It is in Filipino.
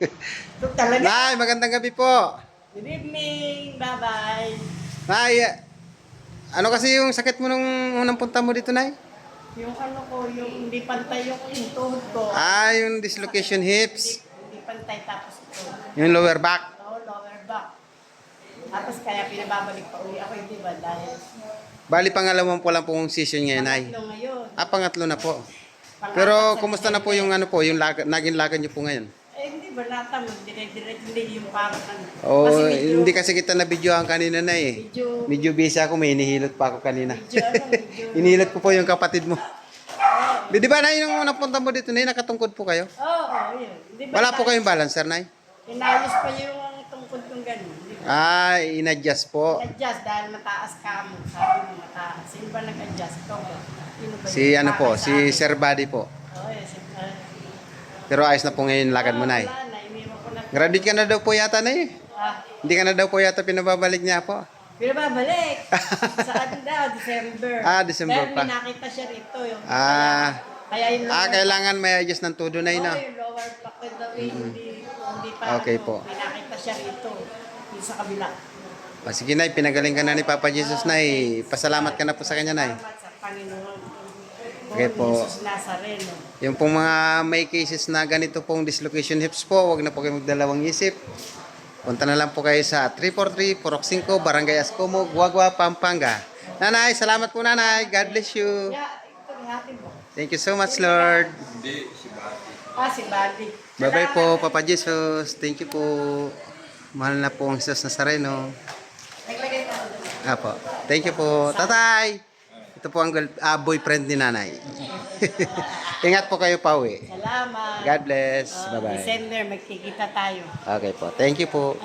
Ito talaga. Nay, magandang gabi po. Good evening. Bye-bye. Nay, ano kasi yung sakit mo nung unang punta mo dito, Nay? Yung ano ko, yung hindi pantay yung tuhod ko. Yung dislocation hips, Hindi pantay tapos ito. yung lower back. Lower back. Tapos kaya pinababalik pa uli ako, hindi ba? Dahil Bali, pangalawang po lang pong session ngayon, Nay. pangatlo ngayon. Pangatlo na po. Pangapat Pero, sa kumusta na po yung ano po, yung naging lakad niyo po ngayon? hindi ba natamag, dire-diretso hindi yung parang ano. Oh, Kasi medyo, hindi kasi kita na videohan kanina na eh. medyo, Medyo busy ako, may inihilot pa ako kanina. medyo, Inihilot ko po yung kapatid mo. Di ba, Nay, nung napunta mo dito, Nay, nakatungkod po kayo? oo, yun. Di ba Wala po kayong balancer, Nay? inayos pa yung ang tungkod kong gano'n. Di ba? In-adjust po. Adjust dahil mataas ka mo. Sabi mo mataas. Sino ba nag-adjust? Ikaw ba? Sino ba Si ano po, si Sir Buddy po. Oo, yes. Pero ayos na po ngayon lakad mo, Nay. Wala na, iniwan ko na. Graduate ka na daw po yata, Nay. Hindi ka na daw po yata pinababalik niya po. Pinababalik. Saan daw? December. December Dahil pa. may nakita siya rito. Yung, kaya yung Kailangan may adjust ng todo, Nay, na. yung lower back ko daw hindi pa. Okay ano, po. May nakita siya rito. Yung sa kabila. Sige, Nay, pinagaling ka na ni Papa Jesus, Nay. Pasalamat ka na po sa kanya, Nay. Salamat sa Panginoon. Okay po. Jesus Nazareno. Yung pong mga may cases na ganito pong dislocation hips po, wag na po kayo magdalawang isip. Punta na lang po kayo sa 343 Purok 5, Barangay Ascomo, Guagua, Pampanga. Nanay, salamat po, Nanay. God bless you. Yeah, ito ihatid mo. Thank you so much, Lord. Si Bali. Bye-bye po, Papa Jesus. Thank you po. Mahal na po ang Jesus Nazareno. Naglagay ka. Apo. Thank you po. Tatay! Ito po ang boyfriend ni Nanay. Ingat po kayo pa uwi. Salamat. God bless. Bye-bye. December, magkikita tayo. Okay po. Thank you po.